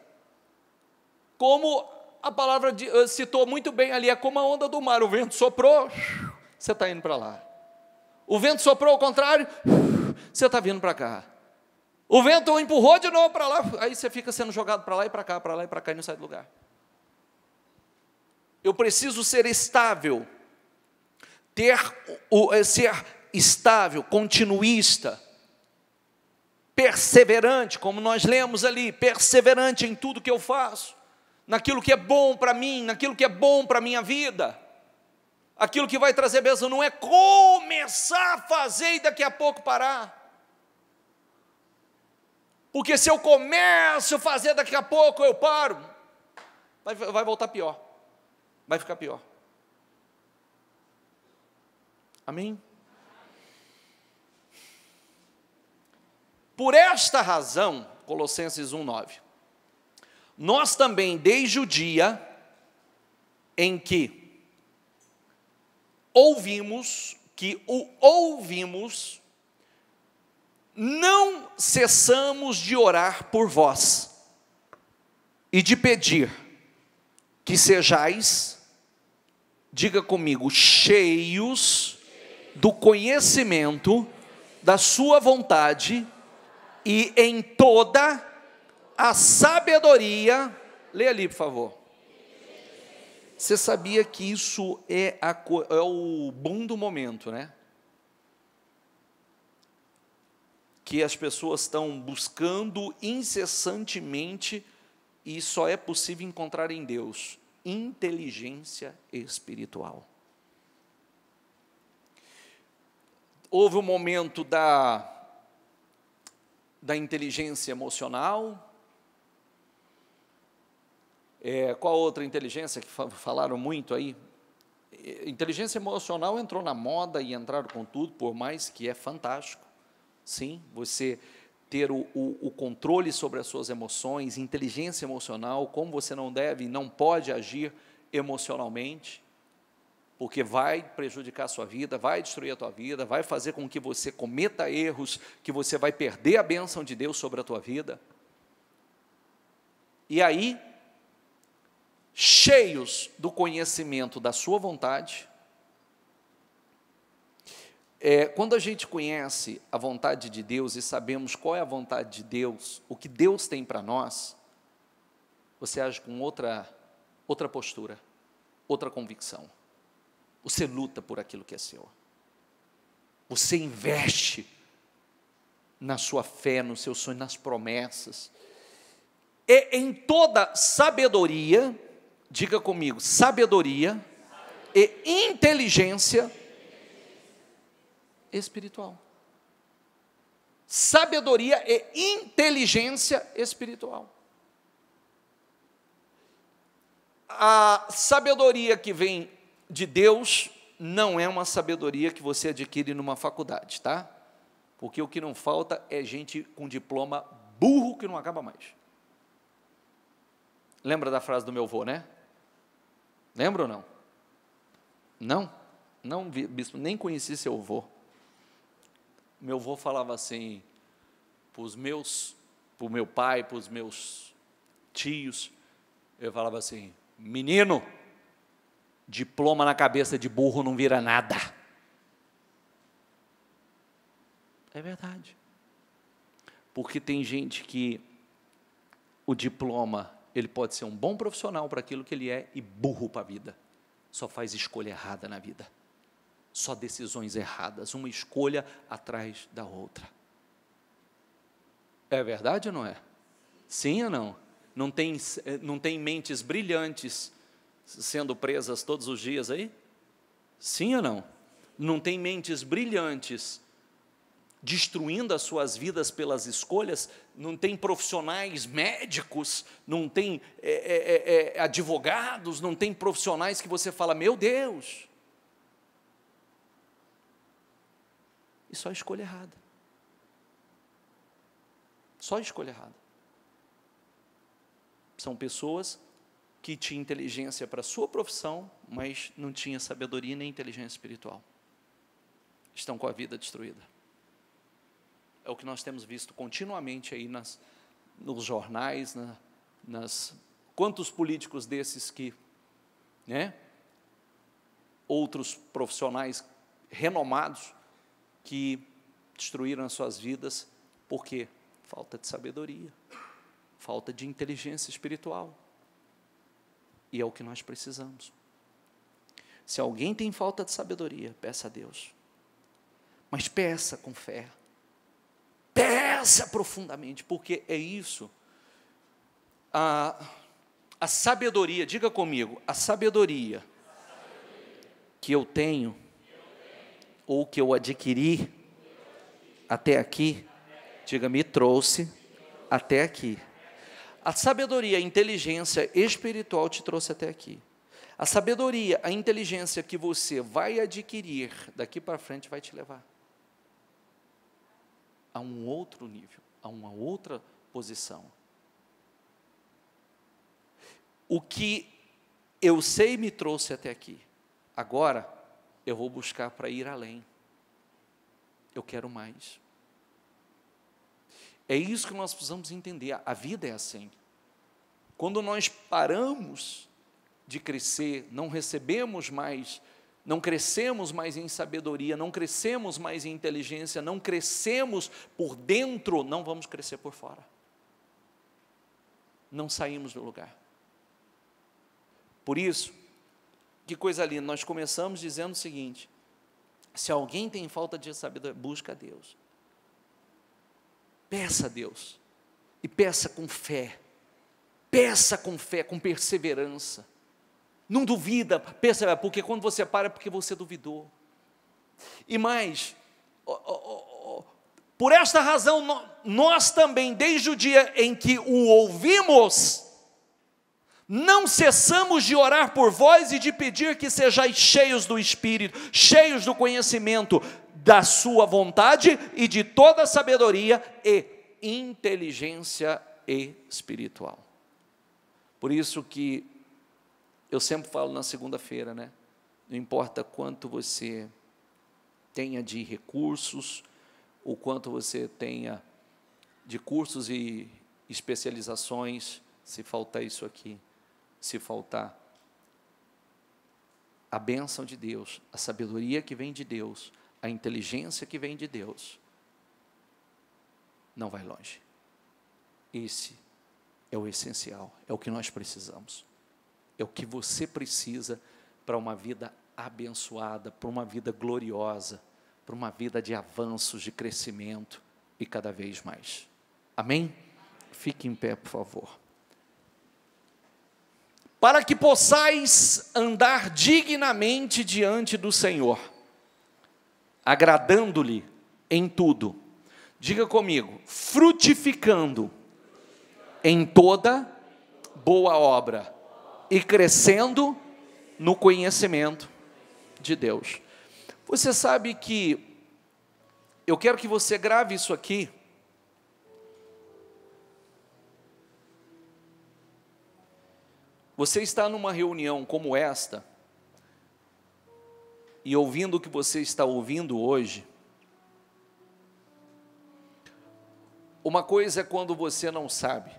Como a palavra citou muito bem ali, é como a onda do mar, o vento soprou, você está indo para lá. O vento soprou ao contrário, você está vindo para cá. O vento empurrou de novo para lá, aí você fica sendo jogado para lá e para cá, para lá e para cá, e não sai do lugar. Eu preciso ser estável, ser estável, continuista, perseverante, como nós lemos ali, perseverante em tudo que eu faço, naquilo que é bom para mim, naquilo que é bom para a minha vida. Aquilo que vai trazer bênção não é começar a fazer e daqui a pouco parar. Porque se eu começo a fazer, daqui a pouco eu paro, vai voltar pior, vai ficar pior. Amém? Por esta razão, Colossenses 1:9, nós também, desde o dia em que ouvimos, não cessamos de orar por vós e de pedir que sejais, diga comigo, cheios do conhecimento da sua vontade e em toda a sabedoria. Lê ali, por favor. Você sabia que isso é o boom do momento, né? Que as pessoas estão buscando incessantemente, e só é possível encontrar em Deus, inteligência espiritual. Houve um momento da inteligência emocional. Qual outra inteligência que falaram muito aí? Inteligência emocional entrou na moda e entraram com tudo, por mais que é fantástico. Sim, você ter o controle sobre as suas emoções, inteligência emocional, como você não deve e não pode agir emocionalmente, porque vai prejudicar a sua vida, vai destruir a tua vida, vai fazer com que você cometa erros, que você vai perder a bênção de Deus sobre a tua vida. E aí, cheios do conhecimento da sua vontade, quando a gente conhece a vontade de Deus e sabemos qual é a vontade de Deus, o que Deus tem para nós, você age com outra postura, outra convicção. Você luta por aquilo que é seu. Você investe na sua fé, no seu sonho, nas promessas. E em toda sabedoria, diga comigo, sabedoria e inteligência espiritual. Sabedoria e inteligência espiritual. A sabedoria que vem de Deus não é uma sabedoria que você adquire numa faculdade, tá? Porque o que não falta é gente com diploma burro que não acaba mais. Lembra da frase do meu avô, né? Lembra ou não? Não? Não, bispo, nem conheci seu avô. Meu avô falava assim, para o meu pai, para os meus tios, eu falava assim, menino, diploma na cabeça de burro não vira nada. É verdade. Porque tem gente que o diploma, ele pode ser um bom profissional para aquilo que ele é e burro para a vida. Só faz escolha errada na vida. Só decisões erradas, uma escolha atrás da outra. É verdade ou não é? Sim ou não? Não tem mentes brilhantes sendo presas todos os dias aí? Sim ou não? Não tem mentes brilhantes destruindo as suas vidas pelas escolhas? Não tem profissionais médicos, não tem advogados, não tem profissionais que você fala, meu Deus, e só escolha errada. Só escolha errada. São pessoas que tinham inteligência para a sua profissão, mas não tinham sabedoria nem inteligência espiritual. Estão com a vida destruída. É o que nós temos visto continuamente aí nos jornais, quantos políticos desses que, né, outros profissionais renomados, que destruíram as suas vidas, por quê? Falta de sabedoria, falta de inteligência espiritual, e é o que nós precisamos. Se alguém tem falta de sabedoria, peça a Deus, mas peça com fé, peça profundamente, porque é isso, a sabedoria, diga comigo, a sabedoria que eu tenho, ou que eu adquiri até aqui, diga, me trouxe até aqui. A sabedoria, a inteligência espiritual te trouxe até aqui. A sabedoria, a inteligência que você vai adquirir daqui para frente vai te levar a um outro nível, a uma outra posição. O que eu sei me trouxe até aqui. Agora eu vou buscar para ir além. Eu quero mais. É isso que nós precisamos entender. A vida é assim. Quando nós paramos de crescer, não recebemos mais, não crescemos mais em sabedoria, não crescemos mais em inteligência, não crescemos por dentro, não vamos crescer por fora. Não saímos do lugar. Por isso, que coisa linda, nós começamos dizendo o seguinte: se alguém tem falta de sabedoria, busca a Deus. Peça a Deus, e peça com fé, com perseverança, não duvida, persevera, porque quando você para é porque você duvidou. E mais, por esta razão, nós também, desde o dia em que o ouvimos, não cessamos de orar por vós e de pedir que sejais cheios do Espírito, cheios do conhecimento da sua vontade e de toda sabedoria e inteligência espiritual. Por isso que eu sempre falo na segunda-feira, né? Não importa quanto você tenha de recursos, o quanto você tenha de cursos e especializações, se faltar isso aqui, se faltar a bênção de Deus, a sabedoria que vem de Deus, a inteligência que vem de Deus, não vai longe. Esse é o essencial, é o que nós precisamos, é o que você precisa para uma vida abençoada, para uma vida gloriosa, para uma vida de avanços, de crescimento e cada vez mais. Amém? Fique em pé, por favor. Para que possais andar dignamente diante do Senhor, agradando-lhe em tudo. Diga comigo, frutificando em toda boa obra e crescendo no conhecimento de Deus. Você sabe que eu quero que você grave isso aqui. Você está numa reunião como esta, e ouvindo o que você está ouvindo hoje, uma coisa é quando você não sabe.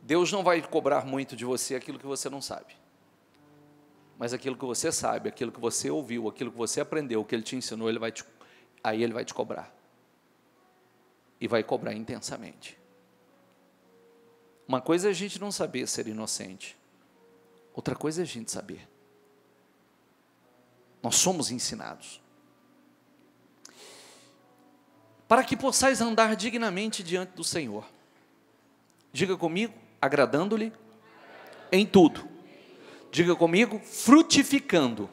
Deus não vai cobrar muito de você aquilo que você não sabe. Mas aquilo que você sabe, aquilo que você ouviu, aquilo que você aprendeu, o que Ele te ensinou, Ele vai te cobrar. E vai cobrar intensamente. Uma coisa é a gente não saber ser inocente. Outra coisa é a gente saber. Nós somos ensinados. Para que possais andar dignamente diante do Senhor. Diga comigo, agradando-lhe em tudo. Diga comigo, frutificando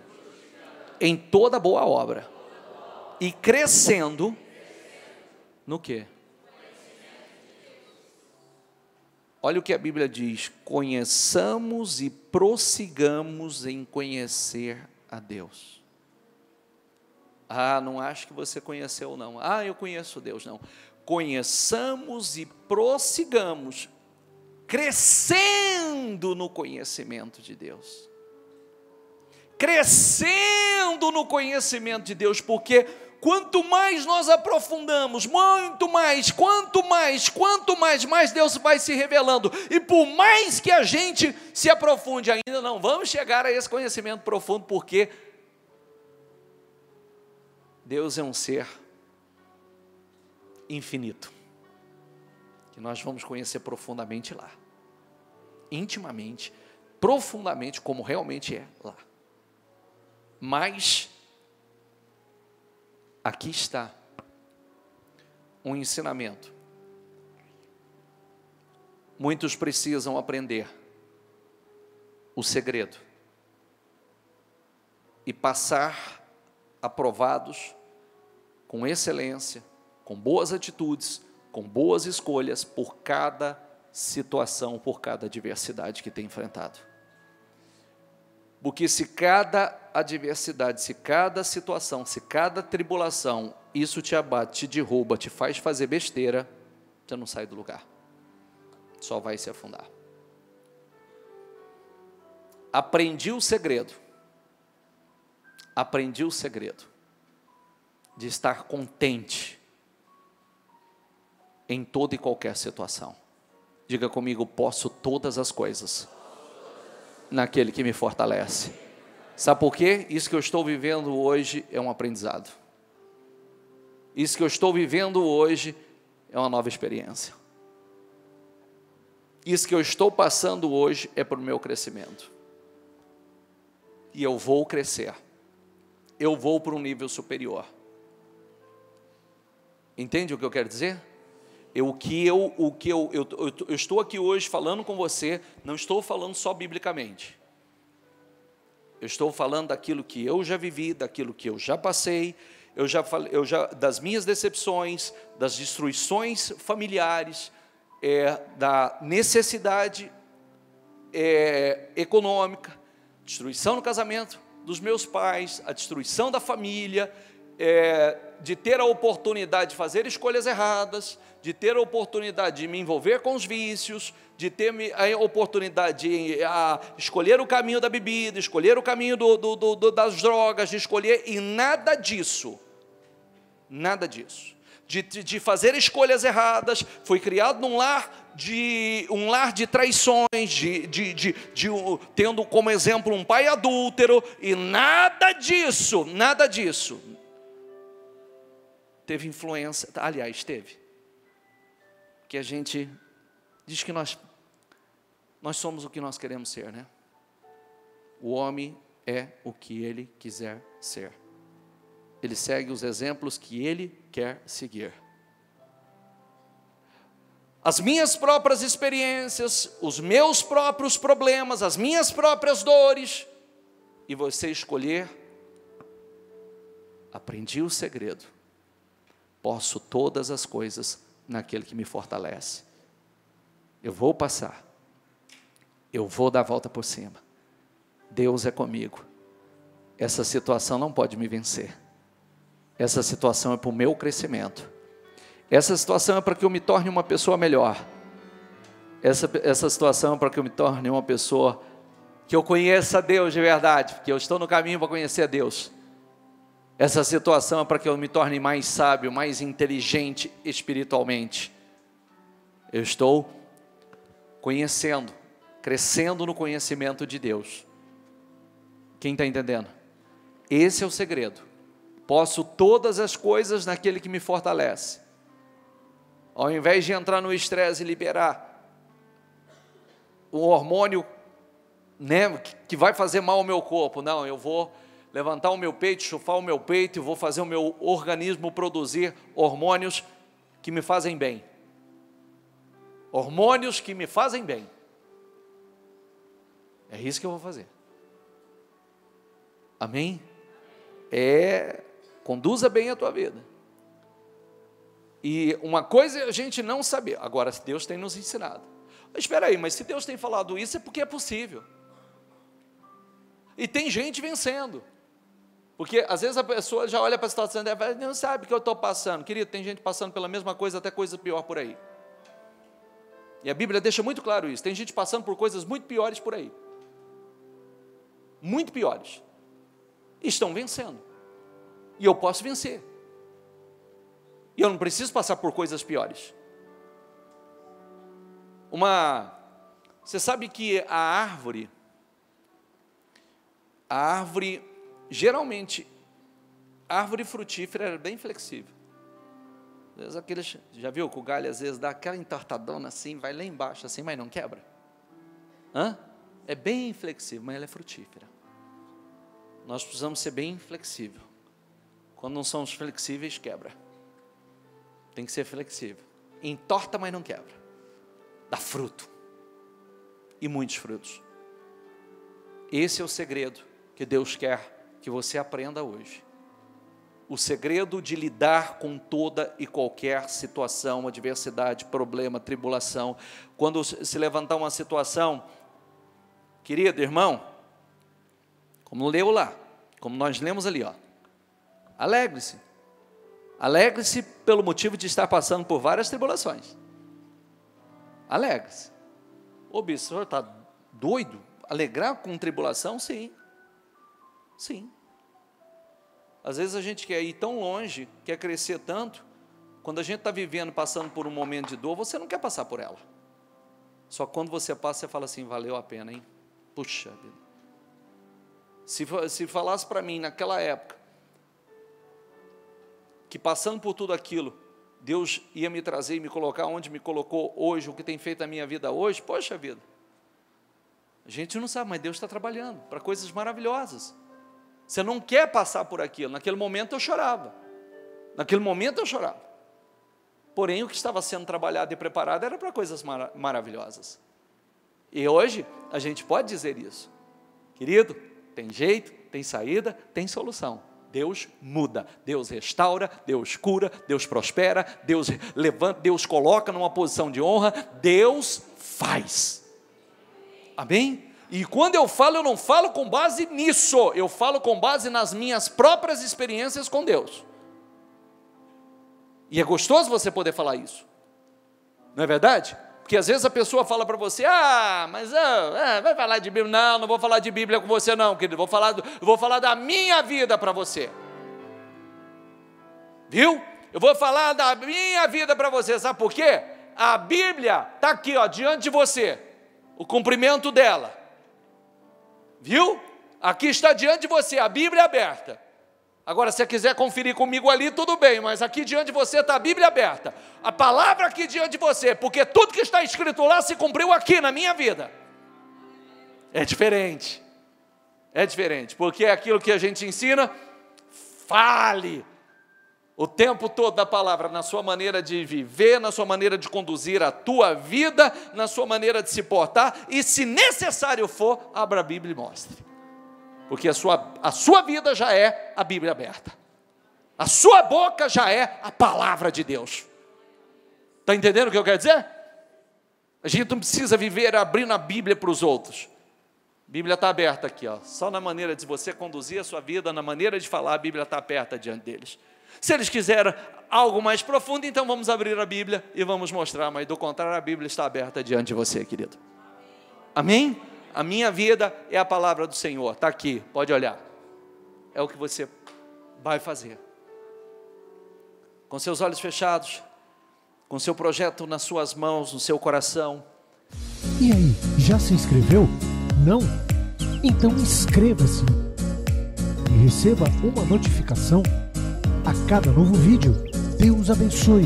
em toda boa obra. E crescendo no quê? Olha o que a Bíblia diz: conheçamos e prossigamos em conhecer a Deus. Ah, não acho que você conheceu não. Ah, eu conheço Deus, não. Conheçamos e prossigamos, crescendo no conhecimento de Deus. Crescendo no conhecimento de Deus, porque quanto mais nós aprofundamos, quanto mais Deus vai se revelando. E por mais que a gente se aprofunde, ainda não vamos chegar a esse conhecimento profundo, porque Deus é um ser infinito, que nós vamos conhecer profundamente lá, intimamente, profundamente, como realmente é lá. Mas aqui está um ensinamento. Muitos precisam aprender o segredo e passar aprovados com excelência, com boas atitudes, com boas escolhas por cada situação, por cada adversidade que tem enfrentado. Porque se cada adversidade, se cada situação, se cada tribulação, isso te abate, te derruba, te faz fazer besteira, você não sai do lugar. Só vai se afundar. Aprendi o segredo de estar contente em toda e qualquer situação. Diga comigo, posso todas as coisas naquele que me fortalece. Sabe por quê? Isso que eu estou vivendo hoje é um aprendizado. Isso que eu estou vivendo hoje é uma nova experiência. Isso que eu estou passando hoje é para o meu crescimento. E eu vou crescer. Eu vou para um nível superior. Entende o que eu quero dizer? Eu estou aqui hoje falando com você, não estou falando só biblicamente. Eu estou falando daquilo que eu já vivi, daquilo que eu já passei, das minhas decepções, das destruições familiares, da necessidade econômica, destruição no casamento dos meus pais, a destruição da família, de ter a oportunidade de fazer escolhas erradas, de ter a oportunidade de me envolver com os vícios, de ter a oportunidade de escolher o caminho da bebida, escolher o caminho das drogas, de escolher, e nada disso, de fazer escolhas erradas. Fui criado num lar de traições, tendo como exemplo um pai adúltero, e nada disso teve influência. Aliás, teve, que a gente diz que nós somos o que nós queremos ser, né? O homem é o que ele quiser ser. Ele segue os exemplos que ele quer seguir. As minhas próprias experiências, os meus próprios problemas, as minhas próprias dores, e você escolher. Aprendi o segredo. Posso todas as coisas naquele que me fortalece. Eu vou passar. Eu vou dar a volta por cima. Deus é comigo. Essa situação não pode me vencer. Essa situação é para o meu crescimento. Essa situação é para que eu me torne uma pessoa melhor. Essa situação é para que eu me torne uma pessoa que eu conheça a Deus de verdade, porque eu estou no caminho para conhecer a Deus. Essa situação é para que eu me torne mais sábio, mais inteligente espiritualmente. Eu estou conhecendo, crescendo no conhecimento de Deus. Quem está entendendo? Esse é o segredo. Posso todas as coisas naquele que me fortalece. Ao invés de entrar no estresse e liberar o hormônio, né, que vai fazer mal ao meu corpo, não, eu vou levantar o meu peito, chufar o meu peito, e vou fazer o meu organismo produzir hormônios que me fazem bem. Hormônios que me fazem bem. É isso que eu vou fazer. Amém? Conduza bem a tua vida. E uma coisa é a gente não saber. Agora, Deus tem nos ensinado. Espera aí, mas se Deus tem falado isso, é porque é possível. E tem gente vencendo. Porque às vezes a pessoa já olha para a situação e fala, não sabe o que eu estou passando. Querido, tem gente passando pela mesma coisa, até coisa pior por aí. E a Bíblia deixa muito claro isso. Tem gente passando por coisas muito piores por aí. Muito piores. E estão vencendo. E eu posso vencer. E eu não preciso passar por coisas piores. Você sabe que a árvore, geralmente, a árvore frutífera era bem flexível. Às vezes já viu que o galho às vezes dá aquela entortadona assim, vai lá embaixo assim, mas não quebra? É bem flexível, mas ela é frutífera. Nós precisamos ser bem flexível. Quando não somos flexíveis, quebra. Tem que ser flexível. Entorta, mas não quebra. Dá fruto. E muitos frutos. Esse é o segredo que Deus quer que você aprenda hoje. O segredo de lidar com toda e qualquer situação, adversidade, problema, tribulação. Quando se levantar uma situação, querido irmão, como leu lá, como nós lemos ali, ó, alegre-se. Alegre-se pelo motivo de estar passando por várias tribulações. Alegre-se. Ô bispo, o senhor está doido? Alegrar com tribulação? Sim. Sim. Às vezes a gente quer ir tão longe, quer crescer tanto, quando a gente está vivendo, passando por um momento de dor, você não quer passar por ela. Só quando você passa, você fala assim, valeu a pena, hein? Puxa vida. Se falasse para mim naquela época, que passando por tudo aquilo, Deus ia me trazer e me colocar onde me colocou hoje, o que tem feito a minha vida hoje, poxa vida. A gente não sabe, mas Deus está trabalhando para coisas maravilhosas. Você não quer passar por aquilo. Naquele momento eu chorava. Naquele momento eu chorava. Porém, o que estava sendo trabalhado e preparado era para coisas maravilhosas. E hoje, a gente pode dizer isso. Querido, tem jeito, tem saída, tem solução. Deus muda, Deus restaura, Deus cura, Deus prospera, Deus levanta, Deus coloca numa posição de honra, Deus faz. Amém? E quando eu não falo com base nisso, eu falo com base nas minhas próprias experiências com Deus. E é gostoso você poder falar isso, não é verdade? Porque às vezes a pessoa fala para você, vai falar de Bíblia? Não vou falar de Bíblia com você não, querido, vou falar da minha vida para você. Viu? Eu vou falar da minha vida para você, sabe por quê? A Bíblia está aqui, ó, diante de você, o cumprimento dela. Viu? Aqui está diante de você, a Bíblia é aberta. Agora, se você quiser conferir comigo ali, tudo bem, mas aqui diante de você está a Bíblia aberta. A palavra aqui diante de você, porque tudo que está escrito lá se cumpriu aqui na minha vida. É diferente. É diferente, porque é aquilo que a gente ensina, fale o tempo todo da palavra, na sua maneira de viver, na sua maneira de conduzir a tua vida, na sua maneira de se portar, e se necessário for, abra a Bíblia e mostre. Porque a sua vida já é a Bíblia aberta. A sua boca já é a palavra de Deus. Está entendendo o que eu quero dizer? A gente não precisa viver abrindo a Bíblia para os outros. A Bíblia está aberta aqui, ó. Só na maneira de você conduzir a sua vida, na maneira de falar, a Bíblia está aberta diante deles. Se eles quiserem algo mais profundo, então vamos abrir a Bíblia e vamos mostrar, mas do contrário, a Bíblia está aberta diante de você, querido. Amém? A minha vida é a palavra do Senhor, está aqui, pode olhar. É o que você vai fazer. Com seus olhos fechados, com seu projeto nas suas mãos, no seu coração. E aí, já se inscreveu? Não? Então inscreva-se e receba uma notificação a cada novo vídeo. Deus abençoe.